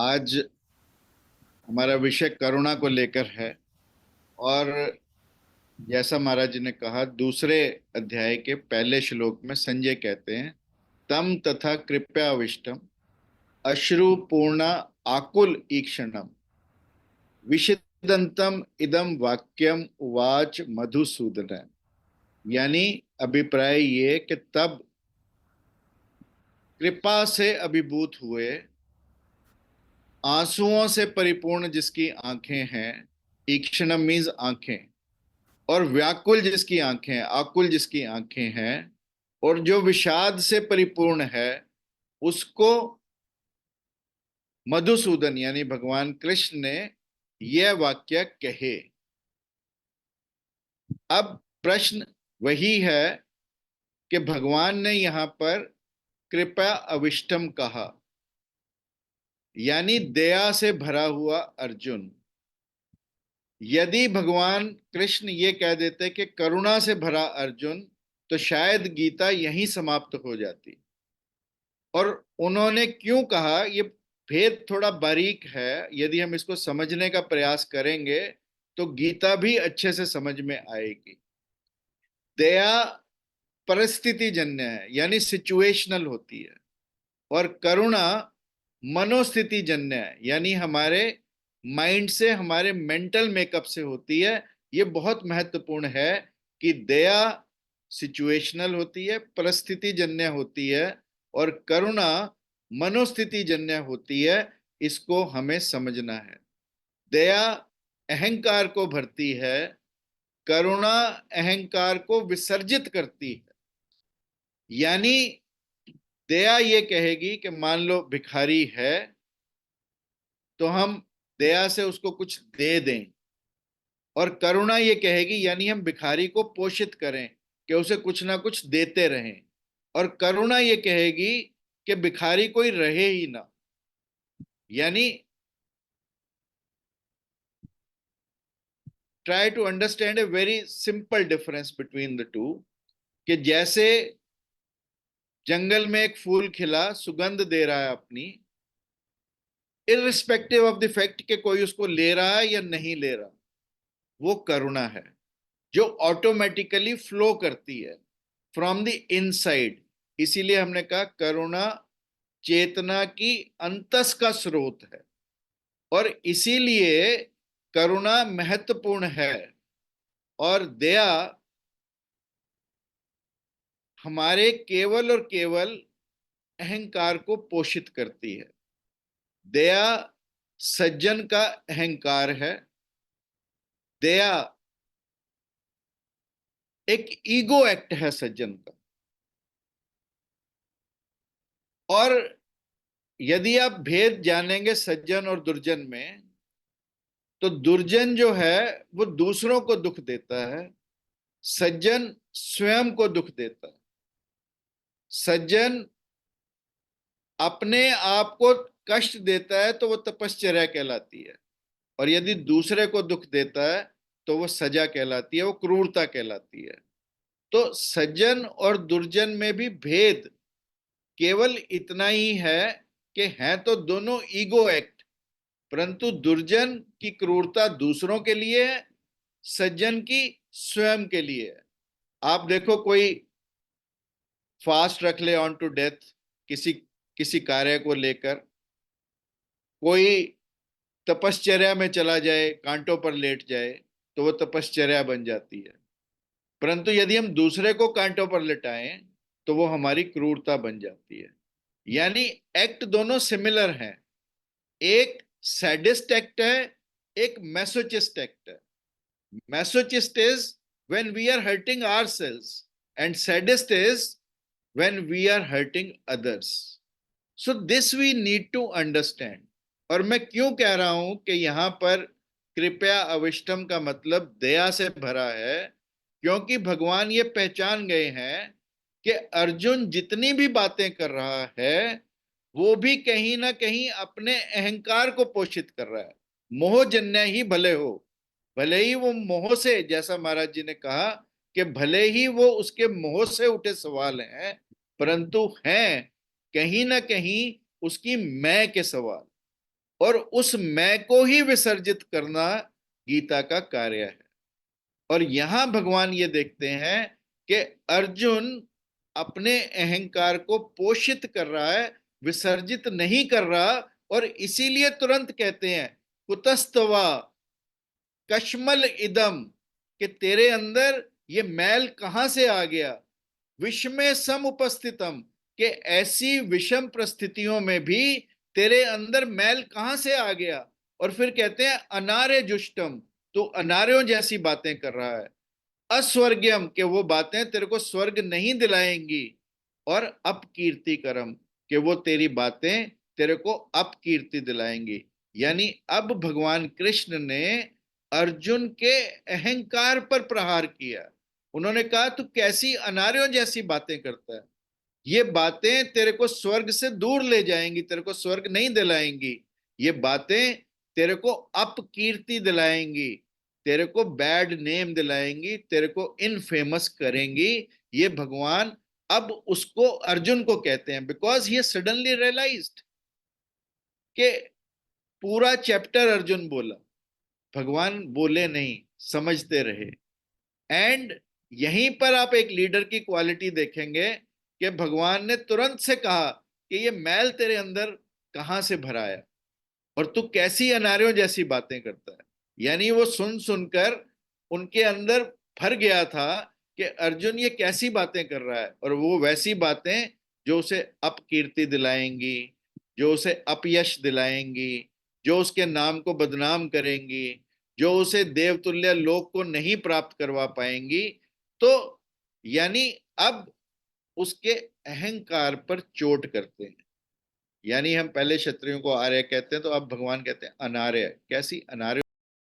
आज हमारा विषय करुणा को लेकर है। और जैसा महाराज जी ने कहा, दूसरे अध्याय के पहले श्लोक में संजय कहते हैं, तम तथा कृपयाविष्टम अश्रु पूर्णा आकुल ईक्षणम विषिदंतम इदम वाक्यम उवाच मधुसूदन। यानी अभिप्राय ये कि तब कृपा से अभिभूत हुए, आंसुओं से परिपूर्ण जिसकी आंखें हैं, ईक्षणम मीन्स आंखें, और व्याकुल जिसकी आंखें, आकुल जिसकी आंखें हैं, और जो विषाद से परिपूर्ण है, उसको मधुसूदन यानी भगवान कृष्ण ने यह वाक्य कहे। अब प्रश्न वही है कि भगवान ने यहां पर कृपया अविष्टम कहा, यानी दया से भरा हुआ अर्जुन। यदि भगवान कृष्ण ये कह देते कि करुणा से भरा अर्जुन, तो शायद गीता यहीं समाप्त हो जाती। और उन्होंने क्यों कहा, ये भेद थोड़ा बारीक है। यदि हम इसको समझने का प्रयास करेंगे तो गीता भी अच्छे से समझ में आएगी। दया परिस्थिति जन्य है, यानी सिचुएशनल होती है, और करुणा मनोस्थिति जन्य है, यानी हमारे माइंड से, हमारे मेंटल मेकअप से होती है। ये बहुत महत्वपूर्ण है कि दया सिचुएशनल होती है, परिस्थिति जन्य होती है, और करुणा मनोस्थिति जन्य होती है। इसको हमें समझना है। दया अहंकार को भरती है, करुणा अहंकार को विसर्जित करती है। यानी दया ये कहेगी कि मान लो भिखारी है, तो हम दया से उसको कुछ दे दें। और करुणा ये कहेगी, यानी हम भिखारी को पोषित करें, कि उसे कुछ ना कुछ देते रहें। और करुणा ये कहेगी कि भिखारी कोई रहे ही ना। यानी try to understand a very simple difference between the two. कि जैसे जंगल में एक फूल खिला, सुगंध दे रहा है अपनी, इररिस्पेक्टिव ऑफ द फैक्ट कि कोई उसको ले रहा है या नहीं ले रहा, वो करुणा है, जो ऑटोमेटिकली फ्लो करती है फ्रॉम द इनसाइड। इसीलिए हमने कहा करुणा चेतना की अंतस का स्रोत है, और इसीलिए करुणा महत्वपूर्ण है। और दया हमारे केवल और केवल अहंकार को पोषित करती है। दया सज्जन का अहंकार है। दया एक ईगो एक्ट है सज्जन का। और यदि आप भेद जानेंगे सज्जन और दुर्जन में, तो दुर्जन जो है वो दूसरों को दुख देता है, सज्जन स्वयं को दुख देता है। सज्जन अपने आप को कष्ट देता है तो वो तपश्चर्या कहलाती है, और यदि दूसरे को दुख देता है तो वो सजा कहलाती है, वो क्रूरता कहलाती है। तो सज्जन और दुर्जन में भी भेद केवल इतना ही है कि हैं तो दोनों ईगो एक्ट, परंतु दुर्जन की क्रूरता दूसरों के लिए है, सज्जन की स्वयं के लिए है। आप देखो, कोई फास्ट रख ले ऑन टू डेथ, किसी किसी कार्य को लेकर, कोई तपश्चर्या में चला जाए, कांटों पर लेट जाए, तो वो तपश्चर्या बन जाती है। परंतु यदि हम दूसरे को कांटों पर लेटाएं तो वो हमारी क्रूरता बन जाती है। यानी एक्ट दोनों सिमिलर हैं। एक सैडिस्ट एक्ट है, एक मैसोचिस्ट एक्ट है। Masochist is when we are hurting ourselves, and sadist is when we are hurting others. So this we need to understand. और मैं क्यों कह रहा हूं कि यहां पर कृपया अविष्टम का मतलब दया से भरा है, क्योंकि भगवान ये पहचान गए हैं कि अर्जुन जितनी भी बातें कर रहा है, वो भी कहीं ना कहीं अपने अहंकार को पोषित कर रहा है। मोहजन्य ही भले हो, भले ही वो मोह से, जैसा महाराज जी ने कहा कि भले ही वो उसके मोह से उठे सवाल हैं, परंतु हैं कहीं ना कहीं उसकी मैं के सवाल। और उस मैं को ही विसर्जित करना गीता का कार्य है। और यहां भगवान ये देखते हैं कि अर्जुन अपने अहंकार को पोषित कर रहा है, विसर्जित नहीं कर रहा, और इसीलिए तुरंत कहते हैं कुतस्तवा कश्मल इदम, कि तेरे अंदर ये मैल कहां से आ गया, विषमे सम उपस्थितम, कि ऐसी विषम परिस्थितियों में भी तेरे अंदर मैल कहां से आ गया। और फिर कहते हैं अनार्य जुष्टम, तो अनार्यों जैसी बातें कर रहा है, अस्वर्गीयम, के वो बातें तेरे को स्वर्ग नहीं दिलाएंगी, और अपकीर्ति करम, के वो तेरी बातें तेरे को अपकीर्ति दिलाएंगी। यानी अब भगवान कृष्ण ने अर्जुन के अहंकार पर प्रहार किया। उन्होंने कहा तू कैसी अनार्यों जैसी बातें करता है, ये बातें तेरे को स्वर्ग से दूर ले जाएंगी, तेरे को स्वर्ग नहीं दिलाएंगी, ये बातें तेरे को अपकीर्ति दिलाएंगी, तेरे को बैड नेम दिलाएंगी, तेरे को इनफेमस करेंगी। ये भगवान अब उसको अर्जुन को कहते हैं, बिकॉज ही सडनली रियलाइज्ड कि पूरा चैप्टर अर्जुन बोला, भगवान बोले नहीं, समझते रहे। एंड यहीं पर आप एक लीडर की क्वालिटी देखेंगे कि भगवान ने तुरंत से कहा कि ये मैल तेरे अंदर कहां से भरा है और तू कैसी अनार्यों जैसी बातें करता है। यानी वो सुन सुनकर उनके अंदर भर गया था कि अर्जुन ये कैसी बातें कर रहा है, और वो वैसी बातें जो उसे अपकीर्ति दिलाएंगी, जो उसे अपयश दिलाएंगी, जो उसके नाम को बदनाम करेंगी, जो उसे देवतुल्य लोक को नहीं प्राप्त करवा पाएंगी। तो यानी अब उसके अहंकार पर चोट करते हैं। यानी हम पहले क्षत्रियों को आर्य कहते हैं, तो अब भगवान कहते हैं अनार्य। कैसी अनार्य